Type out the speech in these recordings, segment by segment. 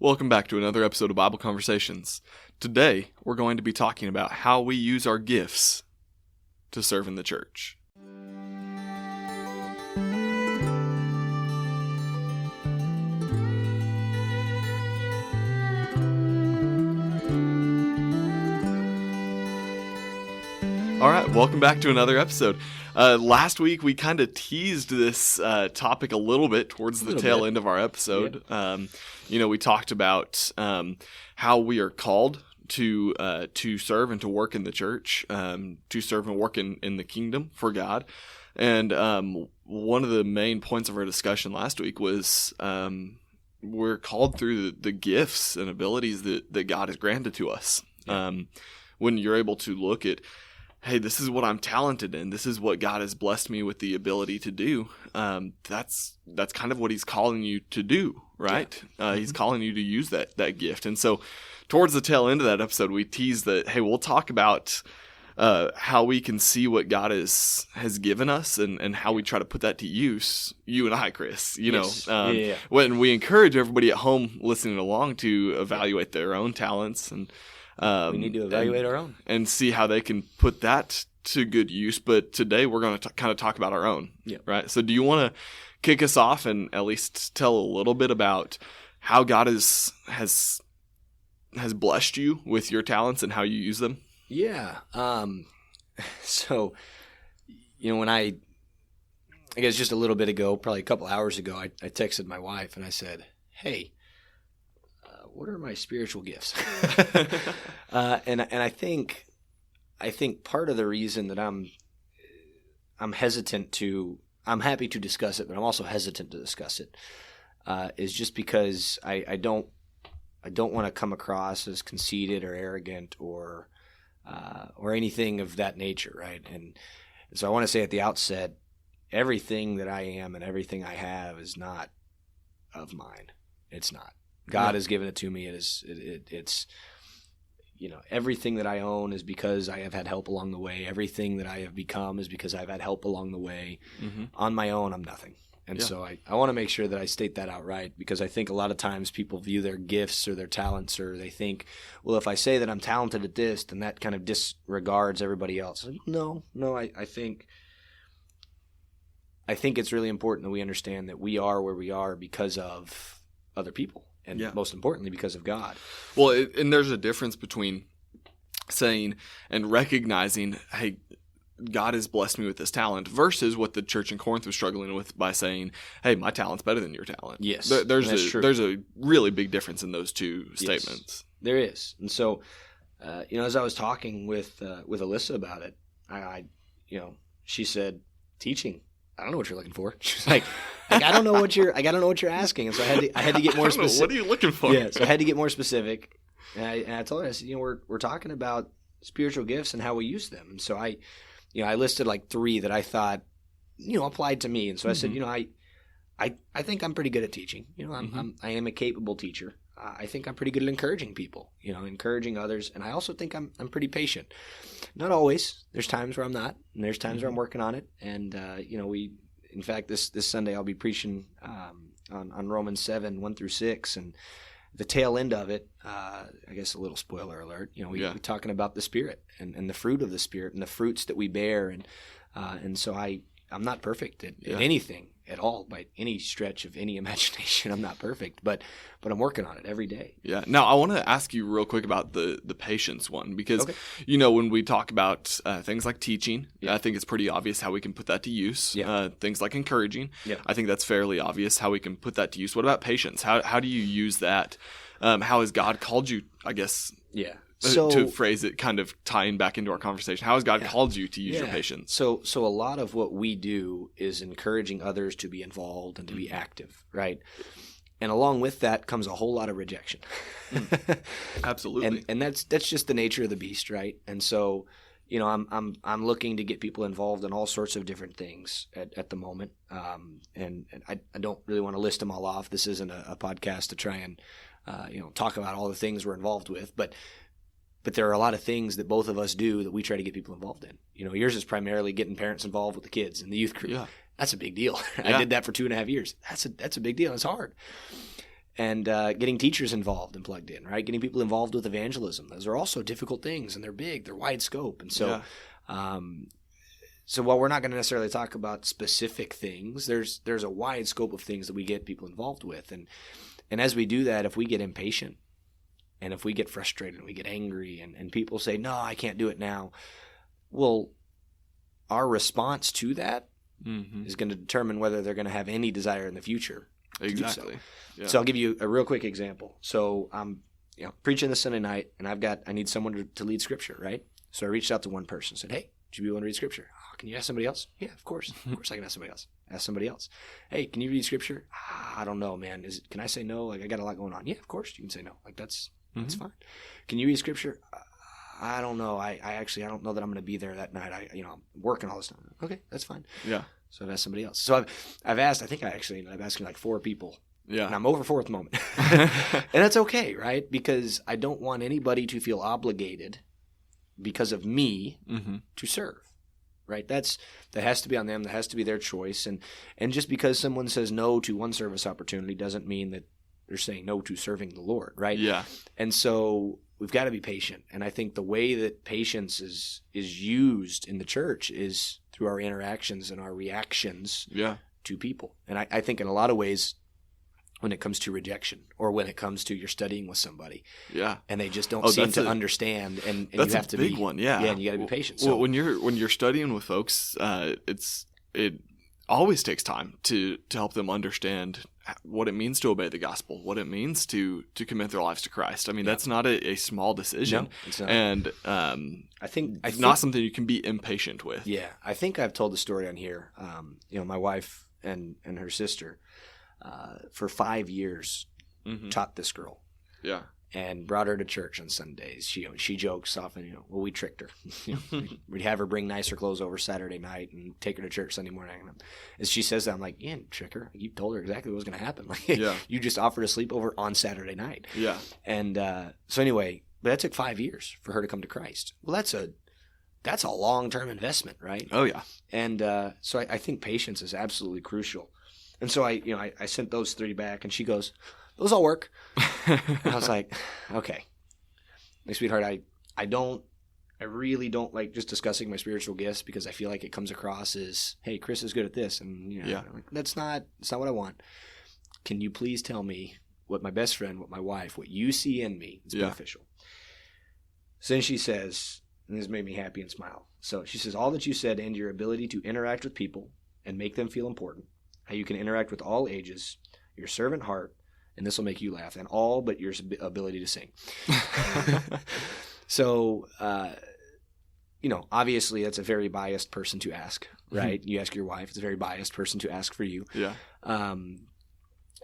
Welcome back to another episode of Bible Conversations. Today, we're going to be talking about how we use our gifts to serve in the church. All right, welcome back to another episode. Last week, we kind of teased this topic a little bit towards the tail end of our episode. Yeah. We talked about how we are called to serve and to work in the church, to serve and work in the kingdom for God. And one of the main points of our discussion last week was we're called through the gifts and abilities that God has granted to us. Yeah. When you're able to look at, hey, this is what I'm talented in. This is what God has blessed me with the ability to do. That's kind of what he's calling you to do, right? Yeah. He's calling you to use that gift. And so towards the tail end of that episode, we teased that, hey, we'll talk about how we can see what God has given us and how we try to put that to use. You and I, Chris, Yes. When we encourage everybody at home listening along to evaluate their own talents and we need to evaluate our own and see how they can put that to good use. But today we're going to kind of talk about our own, right? So do you want to kick us off and at least tell a little bit about how God has blessed you with your talents and how you use them? Yeah. So, when I guess just a little bit ago, probably a couple hours ago, I texted my wife and I said, hey, what are my spiritual gifts? And I think part of the reason that I'm happy to discuss it, but I'm also hesitant to discuss it, is just because I don't want to come across as conceited or arrogant or anything of that nature, right? And so I want to say at the outset, everything that I am and everything I have is not of mine. It's not. God has given it to me. It's everything that I own is because I have had help along the way. Everything that I have become is because I've had help along the way. Mm-hmm. On my own, I'm nothing. And so I want to make sure that I state that outright, because I think a lot of times people view their gifts or their talents, or they think, well, if I say that I'm talented at this, then that kind of disregards everybody else. No, I think it's really important that we understand that we are where we are because of other people. And most importantly, because of God. Well, and there's a difference between saying and recognizing, hey, God has blessed me with this talent, versus what the church in Corinth was struggling with by saying, hey, my talent's better than your talent. Yes, there's a really big difference in those two statements. There is. And so, as I was talking with Alyssa about it, she said, teaching. I don't know what you're looking for. She's like, I don't know what you're asking. And so I had to get more specific. What are you looking for? Yeah. So I had to get more specific. And I told her, I said, we're talking about spiritual gifts and how we use them. And so I listed like 3 that I thought, applied to me. And so I said, I think I'm pretty good at teaching. I am a capable teacher. I think I'm pretty good at encouraging people, encouraging others. And I also think I'm pretty patient. Not always. There's times where I'm not, and there's times where I'm working on it. And, in fact, this Sunday I'll be preaching on Romans 7, 1-6. And the tail end of it, I guess a little spoiler alert, we're talking about the Spirit and the fruit of the Spirit and the fruits that we bear. And so I'm not perfect at anything at all by any stretch of any imagination. I'm not perfect, but I'm working on it every day. Yeah. Now, I want to ask you real quick about the patience one, because, when we talk about things like teaching, I think it's pretty obvious how we can put that to use. Yeah. Things like encouraging, I think that's fairly obvious how we can put that to use. What about patience? How do you use that? How has God called you, I guess? Yeah. So, to phrase it, kind of tying back into our conversation, how has God called you to use your patience? So a lot of what we do is encouraging others to be involved and to be active, right? And along with that comes a whole lot of rejection. Absolutely. And that's just the nature of the beast, right? And so, I'm looking to get people involved in all sorts of different things at the moment. And I don't really want to list them all off. This isn't a podcast to try and talk about all the things we're involved with, but there are a lot of things that both of us do that we try to get people involved in. Yours is primarily getting parents involved with the kids and the youth crew. Yeah. That's a big deal. I did that for 2.5 years. That's a big deal. It's hard. and getting teachers involved and plugged in, right? Getting people involved with evangelism. Those are also difficult things, and they're big, they're wide scope. And so, so while we're not going to necessarily talk about specific things, there's a wide scope of things that we get people involved with. And as we do that, if we get impatient and if we get frustrated and we get angry and people say, no, I can't do it now, well, our response to that is going to determine whether they're going to have any desire in the future. Exactly. Yeah. So I'll give you a real quick example. So I'm preaching this Sunday night, and I need someone to lead scripture, right? So I reached out to one person and said, hey, would you be willing to read scripture? Oh, can you ask somebody else? Yeah, of course. Of course I can ask somebody else. Ask somebody else. Hey, can you read scripture? I don't know, man. Can I say no? Like, I got a lot going on. Yeah, of course you can say no. Like, that's fine. Can you read scripture? I don't know. I don't know that I'm going to be there that night. I'm working all this time. Okay, that's fine. Yeah. So I've asked somebody else. So I've asked, I think I'm asking like 4 people. Yeah. And I'm over 4 at the moment. And that's okay, right? Because I don't want anybody to feel obligated because of me to serve, right? That has to be on them. That has to be their choice. And just because someone says no to one service opportunity doesn't mean that they're saying no to serving the Lord, right? Yeah. And so we've got to be patient. And I think the way that patience is used in the church is through our interactions and our reactions to people. And I think in a lot of ways, when it comes to rejection or when it comes to you're studying with somebody, and they just don't seem to understand, and you have to be, that's a big one, and you got to be patient. So when you're studying with folks, it always takes time to help them understand what it means to obey the gospel, what it means to commit their lives to Christ. I mean, that's not a small decision, no, it's not. And I think it's not something you can be impatient with. Yeah, I think I've told the story on here. My wife and her sister, for 5 years, taught this girl. Yeah. And brought her to church on Sundays. She jokes often, well, we tricked her. We'd have her bring nicer clothes over Saturday night and take her to church Sunday morning. And as she says that, I'm like, you didn't trick her. You told her exactly what was going to happen. You just offered a sleepover on Saturday night. Yeah. And so anyway, but that took 5 years for her to come to Christ. Well, that's a long-term investment, right? Oh, yeah. And so I think patience is absolutely crucial. And so I sent those 3 back, and she goes, those all work. And I was like, okay. My sweetheart, I really don't like just discussing my spiritual gifts because I feel like it comes across as, hey, Chris is good at this. And like, that's not what I want. Can you please tell me what my best friend, what my wife, what you see in me is beneficial? So then she says, and this made me happy and smile. So she says, all that you said and your ability to interact with people and make them feel important, how you can interact with all ages, your servant heart, and this will make you laugh, and all but your ability to sing. So, obviously that's a very biased person to ask, right? You ask your wife, it's a very biased person to ask for you. Yeah.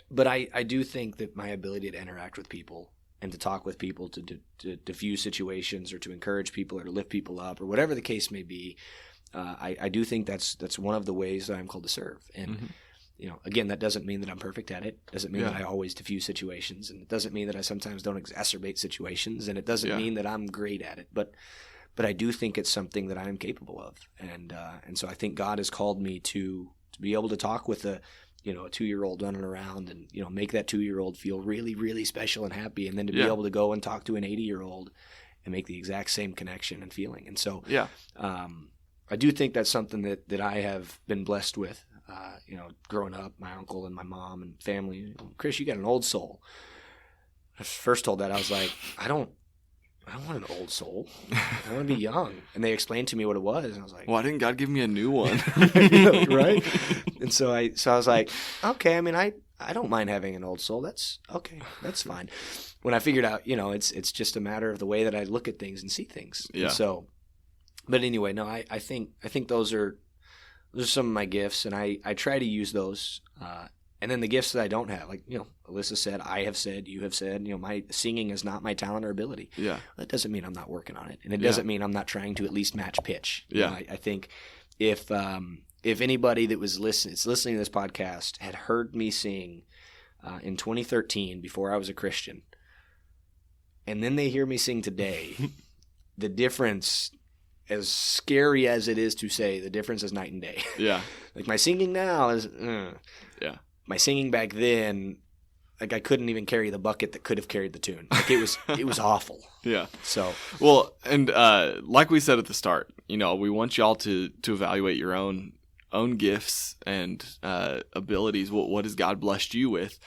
But I do think that my ability to interact with people and to talk with people, to diffuse situations or to encourage people or to lift people up or whatever the case may be, I do think that's one of the ways that I'm called to serve. And again, that doesn't mean that I'm perfect at it. It doesn't mean that I always diffuse situations, and it doesn't mean that I sometimes don't exacerbate situations, and it doesn't mean that I'm great at it. But I do think it's something that I am capable of, and so I think God has called me to be able to talk with a 2-year-old running around and make that 2-year-old feel really, really special and happy, and then to be able to go and talk to an 80-year-old and make the exact same connection and feeling. And so, I do think that's something that I have been blessed with. Growing up, my uncle and my mom and family. Chris, you got an old soul. I first told that, I was like, I don't want an old soul. I want to be young. And they explained to me what it was, and I was like, why didn't God give me a new one? Right? And so I was like, okay. I mean, I don't mind having an old soul. That's okay. That's fine. When I figured out, it's just a matter of the way that I look at things and see things. Yeah. And so, but anyway, no, I think those are some of my gifts, and I try to use those. And then the gifts that I don't have, like, Alyssa said, I have said, you have said, my singing is not my talent or ability. Yeah. That doesn't mean I'm not working on it. And it doesn't mean I'm not trying to at least match pitch. Yeah. I think if anybody that was listening to this podcast had heard me sing in 2013 before I was a Christian, and then they hear me sing today, the difference, as scary as it is to say, the difference is night and day. Yeah. Like, my singing now is, yeah. My singing back then, like I couldn't even carry the bucket that could have carried the tune. Like it was awful. Yeah. So well, and like we said at the start, we want y'all to evaluate your own gifts and abilities. What has God blessed you with?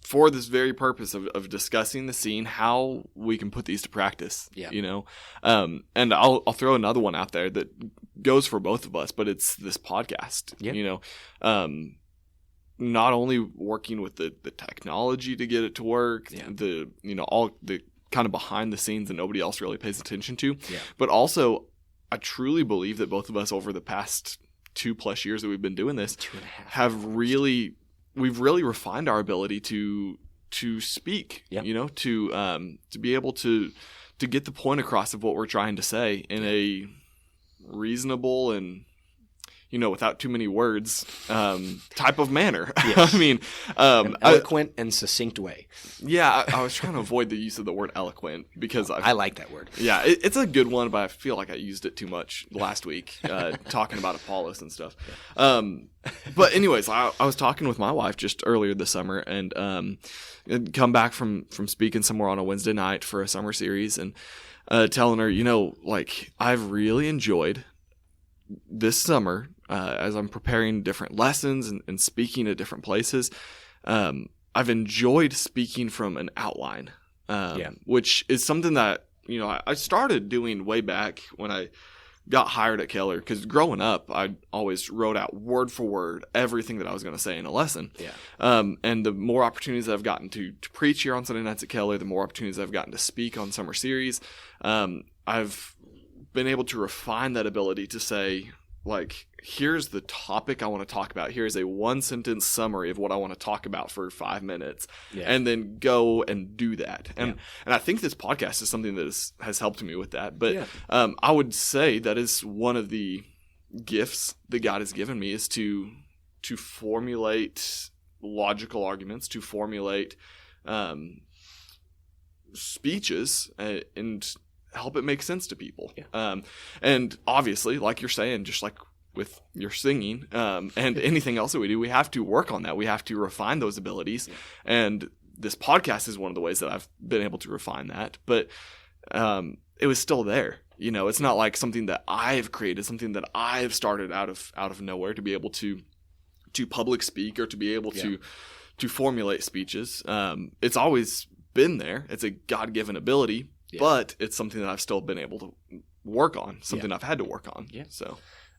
For this very purpose of discussing the scene, how we can put these to practice. Yeah. And I'll throw another one out there that goes for both of us, but it's this podcast. Yeah. Not only working with the technology to get it to work, all the kind of behind the scenes that nobody else really pays attention to, but also I truly believe that both of us over the past 2+ years that we've been doing this we've really refined our ability to speak, to be able to get the point across of what we're trying to say in a reasonable and without too many words type of manner. Yes. I mean, an eloquent and succinct way. Yeah, I was trying to avoid the use of the word eloquent because I like that word. Yeah, it's a good one, but I feel like I used it too much last week talking about Apollos and stuff. But anyways, I was talking with my wife just earlier this summer and come back from speaking somewhere on a Wednesday night for a summer series and telling her, I've really enjoyed this summer, as I'm preparing different lessons and speaking at different places, I've enjoyed speaking from an outline, which is something that, I started doing way back when I got hired at Keller, because growing up, I always wrote out word for word everything that I was going to say in a lesson. Yeah. And the more opportunities that I've gotten to preach here on Sunday nights at Keller, the more opportunities I've gotten to speak on summer series, I've been able to refine that ability to say, here's the topic I want to talk about. Here's a 1-sentence summary of what I want to talk about for 5 minutes, and then go and do that. And I think this podcast is something that has helped me with that. But I would say that is one of the gifts that God has given me, is to formulate logical arguments, to formulate speeches, and help it make sense to people. And obviously, like you're saying, just like with your singing and anything else that we do, we have to work on that. We have to refine those abilities. And this podcast is one of the ways that I've been able to refine that. But it was still there. It's not like something that I've created, something that I've started out of nowhere to be able to public speak or to be able to formulate speeches. It's always been there. It's a God-given ability. Yeah. But it's something that I've still been able to work on, something I've had to work on. Yeah. So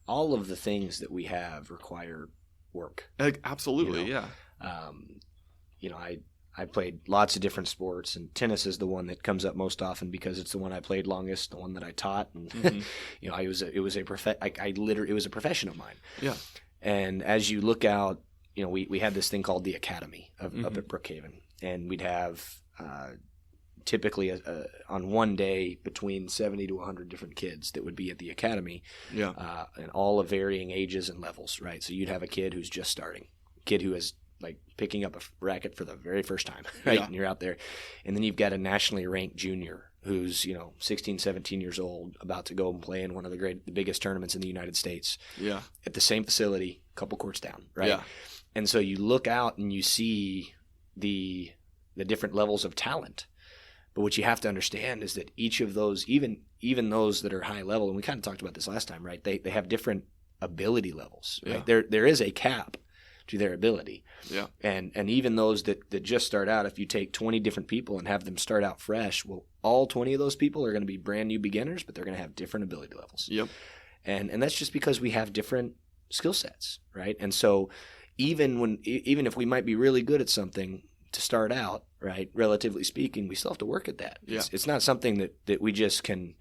all of the things that we have require work. Absolutely, I played lots of different sports, and tennis is the one that comes up most often because it's the one I played longest, the one that I taught, and it was a profession of mine. Yeah. And as you look out, we had this thing called the Academy up at Brookhaven, and we'd have typically on one day between 70 to 100 different kids that would be at the academy, and all of varying ages and levels, right? So you'd have a kid who's just starting, a kid who is picking up a racket for the very first time, right? And you're out there. And then you've got a nationally ranked junior who's, 16, 17 years old, about to go and play in one of the biggest tournaments in the United States. Yeah. At the same facility, a couple courts down, right? Yeah. And so you look out and you see the different levels of talent. But what you have to understand is that each of those, even those that are high level, and we kind of talked about this last time, right? They have different ability levels, right? There is a cap to their ability. Yeah. And even those that just start out, if you take 20 different people and have them start out fresh, well, all 20 of those people are going to be brand new beginners, but they're going to have different ability levels. Yep. And that's just because we have different skill sets, right? And so even if we might be really good at something to start out, right, relatively speaking, we still have to work at that. Yeah. It's not something that we just can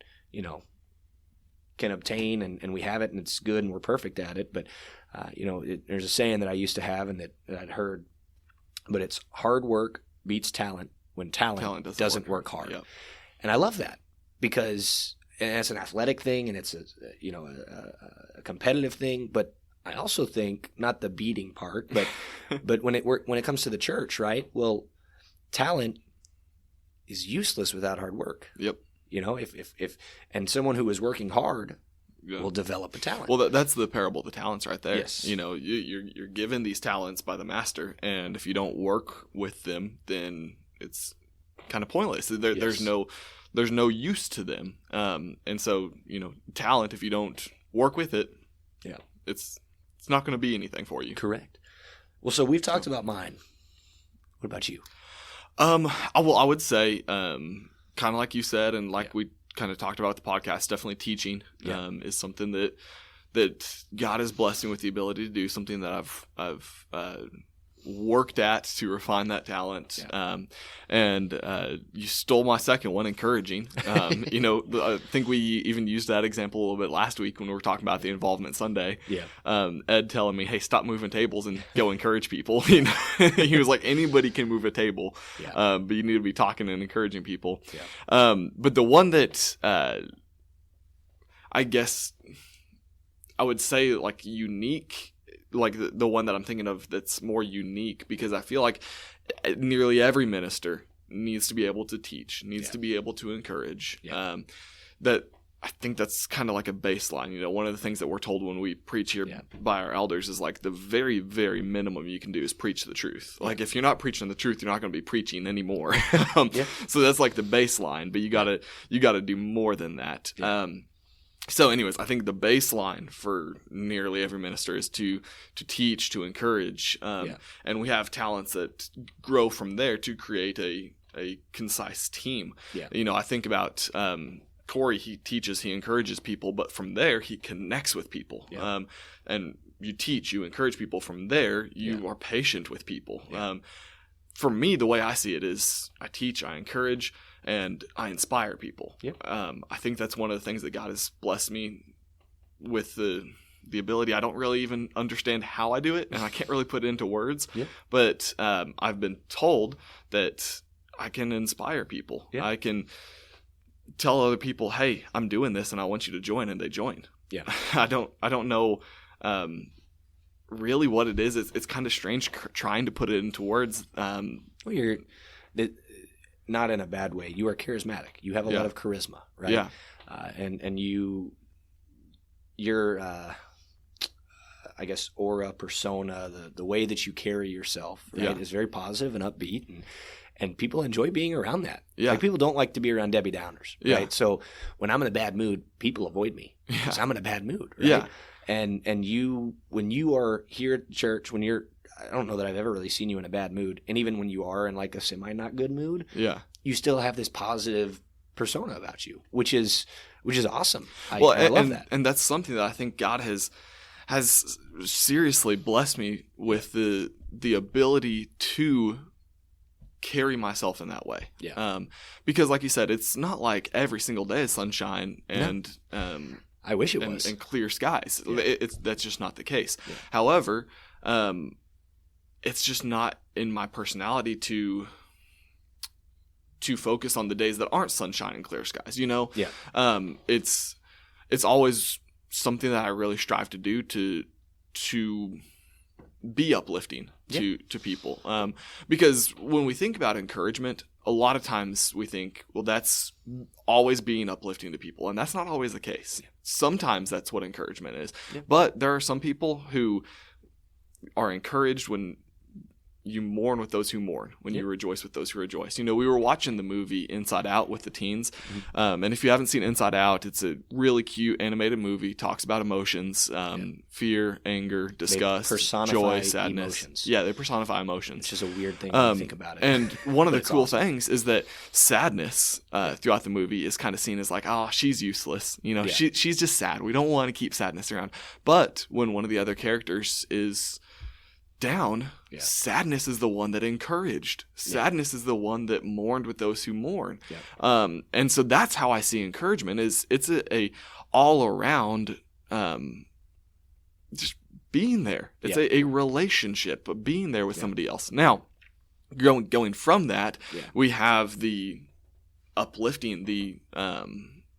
obtain and we have it and it's good and we're perfect at it. But, there's a saying that I used to have and that I'd heard, but it's hard work beats talent when talent doesn't work hard. Yep. And I love that because it's an athletic thing and it's a competitive thing, but I also think not the beating part, but when it comes to the church, right? Well, talent is useless without hard work. Yep. If someone who is working hard will develop a talent. Well, that's the parable of the talents right there. Yes. You're given these talents by the master, and if you don't work with them, then it's kind of pointless. There's no use to them. And so, talent, if you don't work with it, it's not going to be anything for you. Correct. Well, so we've talked about mine. What about you? I would say, kind of like you said, and like we kind of talked about with the podcast, definitely teaching is something that God has blessed me with the ability to do, something that I've worked at to refine that talent. And you stole my second one, encouraging. I think we even used that example a little bit last week when we were talking about the Involvement Sunday. Ed telling me, hey, stop moving tables and go encourage people. He was like, anybody can move a table, but you need to be talking and encouraging people. But the one that I guess I would say like unique, like the one that I'm thinking of that's more unique, because I feel like nearly every minister needs to be able to teach, needs to be able to encourage. That I think that's kind of like a baseline. One of the things that we're told when we preach here by our elders is like the very, very minimum you can do is preach the truth. Like if you're not preaching the truth, you're not going to be preaching anymore. So that's like the baseline, but you gotta do more than that. So anyways, I think the baseline for nearly every minister is to teach, to encourage, and we have talents that grow from there to create a concise team. I think about Corey, he teaches, he encourages people, but from there he connects with people. And you teach, you encourage people. From there, you are patient with people. For me, the way I see it is I teach, I encourage, and I inspire people. I think that's one of the things that God has blessed me with, the ability. I don't really even understand how I do it, and I can't really put it into words. But I've been told that I can inspire people. I can tell other people, hey, I'm doing this, and I want you to join, and they join. I don't know really what it is. It's kind of strange trying to put it into words. Well, you're not in a bad way. You are charismatic. You have a lot of charisma, right? And your I guess aura, persona, the way that you carry yourself, right, is very positive and upbeat, and people enjoy being around that. Like people don't like to be around Debbie Downers, right? So when I'm in a bad mood, people avoid me because I'm in a bad mood, right? And when you are here at church, I don't know that I've ever really seen you in a bad mood. And even when you are in like a semi not good mood, you still have this positive persona about you, which is awesome. I love that. And that's something that I think God has seriously blessed me with, the ability to carry myself in that way. Because like you said, it's not like every single day is sunshine and I wish it was. And clear skies. That's just not the case. However, it's just not in my personality to focus on the days that aren't sunshine and clear skies. It's always something that I really strive to do to be uplifting to people. Because when we think about encouragement, a lot of times we think, well, that's always being uplifting to people. And that's not always the case. Sometimes that's what encouragement is. But there are some people who are encouraged when you mourn with those who mourn, when you rejoice with those who rejoice. We were watching the movie Inside Out with the teens. And if you haven't seen Inside Out, it's a really cute animated movie. Talks about emotions, fear, anger, disgust, joy, sadness. Emotions. They personify emotions. Which is a weird thing when you think about it. And one of the cool things is that sadness throughout the movie is kind of seen as like, oh, she's useless. She's just sad. We don't want to keep sadness around. But when one of the other characters is down, sadness is the one that encouraged. Sadness is the one that mourned with those who mourn. And so that's how I see encouragement. It's a all around just being there. It's a relationship of being there with somebody else. Now, going from that, we have the uplifting,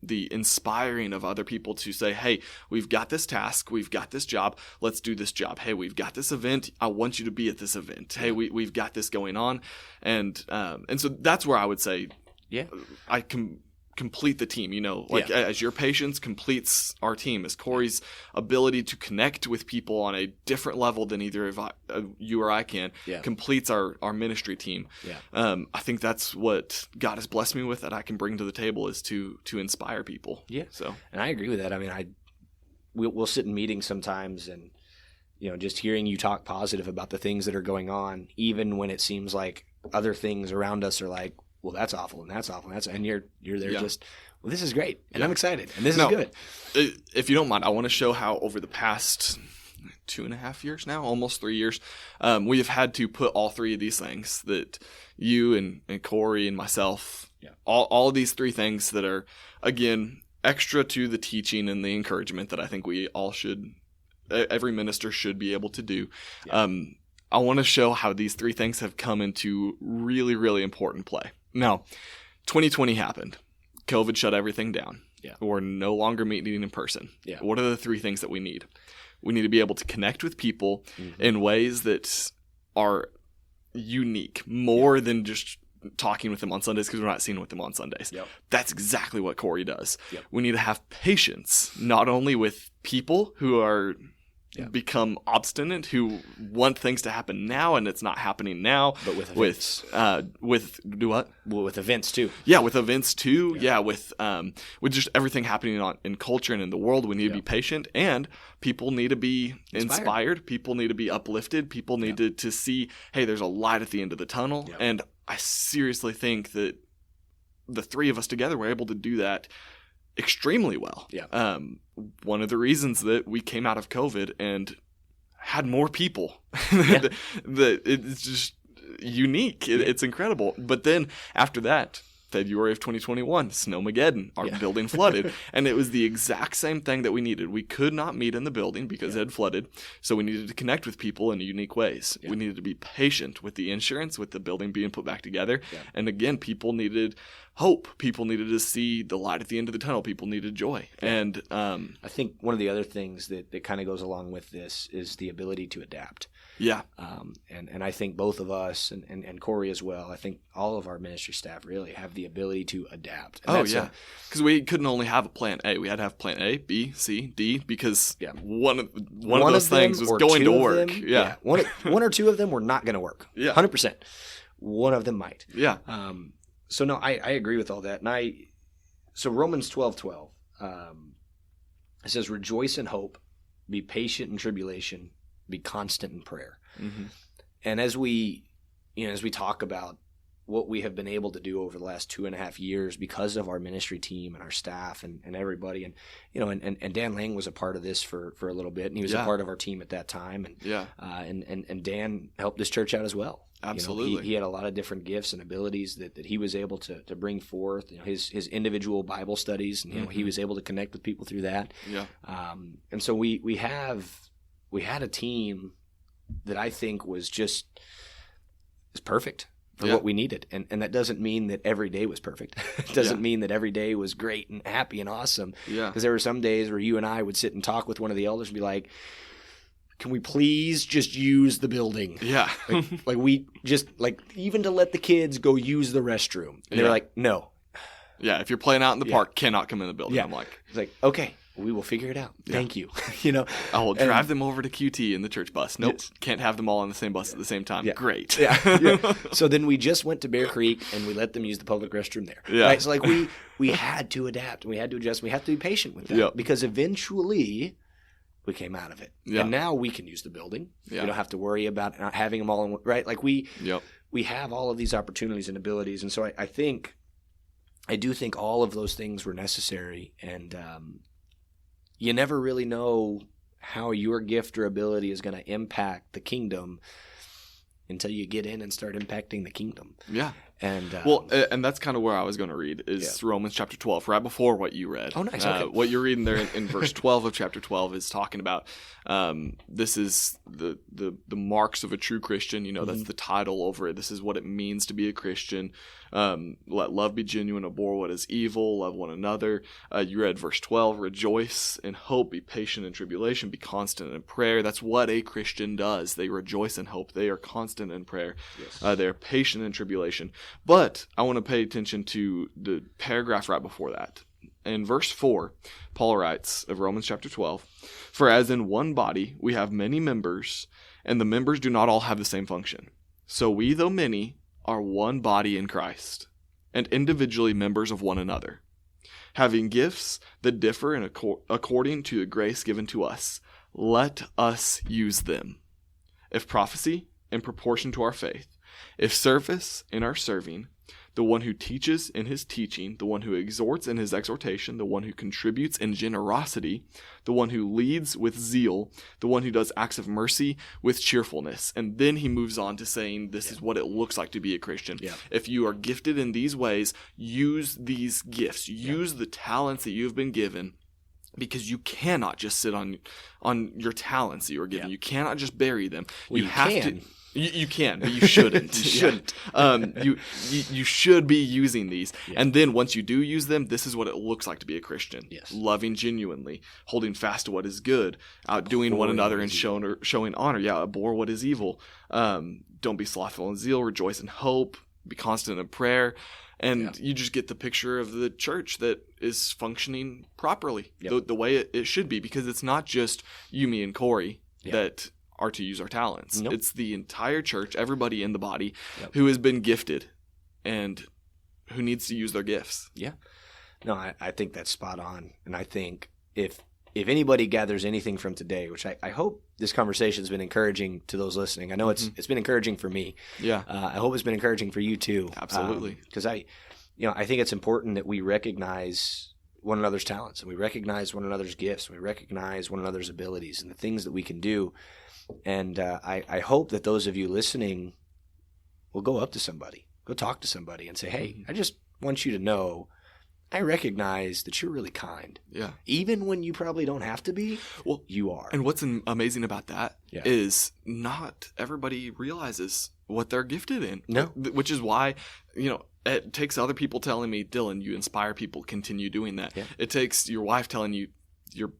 the inspiring of other people to say, hey, we've got this task, we've got this job, let's do this job. Hey, we've got this event, I want you to be at this event. Hey, we've got this going on. And so that's where I would say I can complete the team, as your patience completes our team, as Corey's ability to connect with people on a different level than either of you or I can completes our ministry team. I think that's what God has blessed me with, that I can bring to the table, is to inspire people. So, and I agree with that. I mean, we'll sit in meetings sometimes, and just hearing you talk positive about the things that are going on, even when it seems like other things around us are like, well, that's awful, and that's awful, and you're there just, well, this is great, and I'm excited, and this is good. If you don't mind, I want to show how over the past 2.5 years now, almost 3 years, we have had to put all three of these things that you and Corey and myself, all of these three things that are, again, extra to the teaching and the encouragement that I think we all should, every minister should be able to do. I want to show how these three things have come into really, really important play. Now, 2020 happened. COVID shut everything down. We're no longer meeting in person. What are the three things that we need? We need to be able to connect with people in ways that are unique, more than just talking with them on Sundays because we're not seeing with them on Sundays. That's exactly what Corey does. We need to have patience, not only with people who are become obstinate, who want things to happen now and it's not happening now, but with events. with do what? Well, with events too. With events too. With just everything happening in culture and in the world, we need to be patient, and people need to be inspired. People need to be uplifted. People need to see, hey, there's a light at the end of the tunnel. And I seriously think that the three of us together were able to do that extremely well. One of the reasons that we came out of COVID and had more people, that it's just unique. It's incredible. But then after that, February of 2021, Snowmageddon, our building flooded. And it was the exact same thing that we needed. We could not meet in the building because it had flooded. So we needed to connect with people in unique ways. We needed to be patient with the insurance, with the building being put back together. And again, people needed hope. People needed to see the light at the end of the tunnel. People needed joy. And I think one of the other things that kind of goes along with this is the ability to adapt. And I think both of us and Corey as well, I think all of our ministry staff really have the ability to adapt. And because we couldn't only have a plan A. We had to have plan A, B, C, D, because one of those things was going to work. One or two of them were not going to work. 100%. One of them might. So no, I agree with all that. And so Romans 12:12, it says, rejoice in hope, be patient in tribulation, be constant in prayer. And as we talk about what we have been able to do over the last 2.5 years because of our ministry team and our staff and everybody, and Dan Lang was a part of this for a little bit, and he was a part of our team at that time, and Dan helped this church out as well. Absolutely. He had a lot of different gifts and abilities that he was able to bring forth. His individual Bible studies, and he was able to connect with people through that. And so we had a team that I think was perfect for what we needed. And that doesn't mean that every day was perfect. It doesn't mean that every day was great and happy and awesome. Because there were some days where you and I would sit and talk with one of the elders and be like, can we please just use the building? Like we just, like, even to let the kids go use the restroom. And they're like, no. If you're playing out in the park, cannot come in the building. I'm like, it's like, okay, we will figure it out. Thank you. I will drive them over to QT in the church bus. Nope, can't have them all on the same bus at the same time. Great. So then we just went to Bear Creek and we let them use the public restroom there. Right? So like we had to adapt and we had to adjust. We have to be patient with that because eventually we came out of it. And now we can use the building. We don't have to worry about not having them all in one, right? Like we have all of these opportunities and abilities. And so I do think all of those things were necessary. And you never really know how your gift or ability is going to impact the kingdom until you get in and start impacting the kingdom. And and that's kind of where I was going to read is Romans chapter 12, right before what you read. Oh, nice. Okay. What you're reading there in verse 12 of chapter 12 is talking about this is the marks of a true Christian. That's the title over it. This is what it means to be a Christian. Let love be genuine, abhor what is evil, love one another. You read verse 12, rejoice in hope, be patient in tribulation, be constant in prayer. That's what a Christian does. They rejoice in hope. They are constant in prayer. Yes. They're patient in tribulation. But I want to pay attention to the paragraph right before that. In verse 4, Paul writes of Romans chapter 12, for as in one body we have many members, and the members do not all have the same function. So we, though many, are one body in Christ, and individually members of one another, having gifts that differ according to the grace given to us. Let us use them. If prophecy, in proportion to our faith. If service, in our serving. The one who teaches in his teaching, the one who exhorts in his exhortation, the one who contributes in generosity, the one who leads with zeal, the one who does acts of mercy with cheerfulness. And then he moves on to saying this is what it looks like to be a Christian. Yeah. If you are gifted in these ways, use these gifts. Use the talents that you've been given, because you cannot just sit on your talents that you are given. Yeah. You cannot just bury them. Well, you have can. to. You can, but you shouldn't. You shouldn't. You should be using these. Yeah. And then once you do use them, this is what it looks like to be a Christian. Yes. Loving genuinely, holding fast to what is good, outdoing one another and showing honor. Yeah, abhor what is evil. Don't be slothful in zeal, rejoice in hope, be constant in prayer. And you just get the picture of the church that is functioning properly, the way it should be, because it's not just you, me, and Corey that are to use our talents. Nope. It's the entire church, everybody in the body who has been gifted and who needs to use their gifts. Yeah. No, I think that's spot on. And I think if anybody gathers anything from today, which I hope this conversation has been encouraging to those listening. I know it's been encouraging for me. Yeah. I hope it's been encouraging for you too. Absolutely. Because I think it's important that we recognize one another's talents, and we recognize one another's gifts, and we recognize one another's abilities and the things that we can do. And I hope that those of you listening will go up to somebody, go talk to somebody and say, hey, I just want you to know I recognize that you're really kind. Yeah. Even when you probably don't have to be, well, you are. And what's amazing about that is not everybody realizes what they're gifted in. No. Which is why, it takes other people telling me, Dillon, you inspire people, continue doing that. Yeah. It takes your wife telling you, you're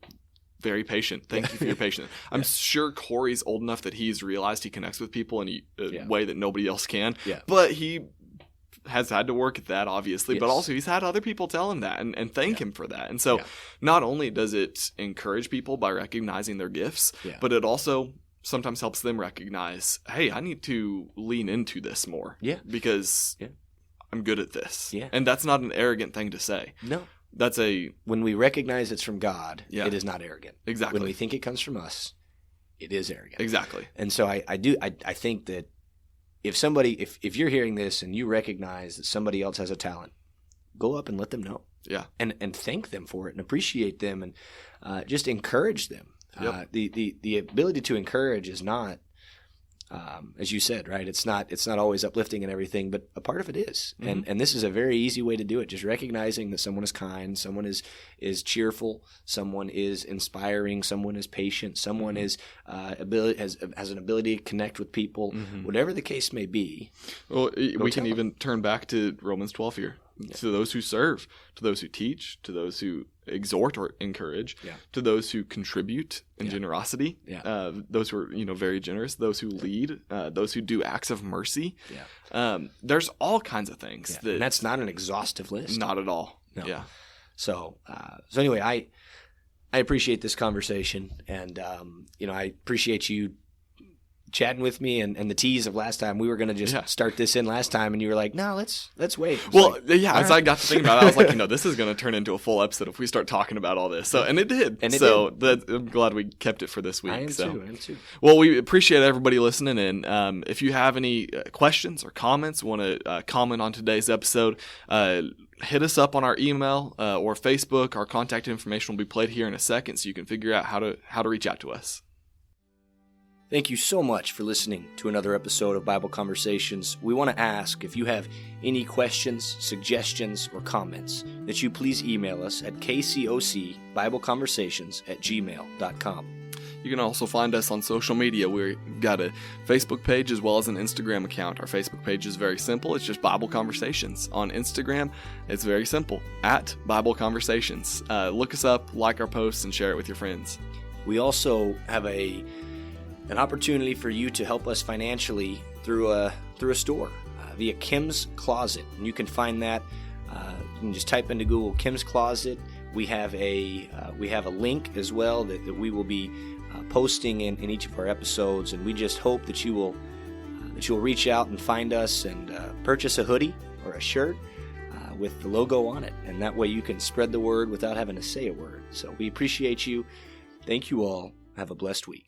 very patient. Thank you for your patience. I'm sure Corey's old enough that he's realized he connects with people in a way that nobody else can. Yeah. But he has had to work at that, obviously. But also he's had other people tell him that and thank him for that. And so not only does it encourage people by recognizing their gifts, but it also sometimes helps them recognize, hey, I need to lean into this more. Yeah. Because I'm good at this. Yeah. And that's not an arrogant thing to say. No. When we recognize it's from God, it is not arrogant. Exactly. When we think it comes from us, it is arrogant. Exactly. And so I think that if you're hearing this and you recognize that somebody else has a talent, go up and let them know. Yeah. And thank them for it and appreciate them and just encourage them. Yep. The ability to encourage is not, as you said, right? It's not always uplifting and everything, but a part of it is. Mm-hmm. And this is a very easy way to do it. Just recognizing that someone is kind, someone is cheerful, someone is inspiring, someone is patient, someone has an ability to connect with people, whatever the case may be. Well, we can even turn back to Romans 12 here. Yeah. To those who serve, to those who teach, to those who exhort or encourage, to those who contribute in generosity, those who are very generous, those who lead, those who do acts of mercy. There's all kinds of things. And that's not an exhaustive list. Not at all. No. Yeah. So anyway, I appreciate this conversation, and I appreciate you chatting with me and the tease of last time. We were going to just start this in last time, and you were like, no, let's wait. Well, I got to think about it, I was like, this is going to turn into a full episode if we start talking about all this. So, and it did. I'm glad we kept it for this week. I am too. Well, we appreciate everybody listening in. If you have any questions or comments, want to comment on today's episode, hit us up on our email or Facebook. Our contact information will be played here in a second, so you can figure out how to reach out to us. Thank you so much for listening to another episode of Bible Conversations. We want to ask if you have any questions, suggestions, or comments that you please email us at kcocbibleconversations@gmail.com. You can also find us on social media. We've got a Facebook page as well as an Instagram account. Our Facebook page is very simple. It's just Bible Conversations. On Instagram, it's very simple, at Bible Conversations. Look us up, like our posts, and share it with your friends. We also have an opportunity for you to help us financially through a store via Kim's Closet. And you can find that. You can just type into Google Kim's Closet. We have a link as well that we will be posting in each of our episodes, and we just hope that you will reach out and find us and purchase a hoodie or a shirt with the logo on it, and that way you can spread the word without having to say a word. So we appreciate you. Thank you all. Have a blessed week.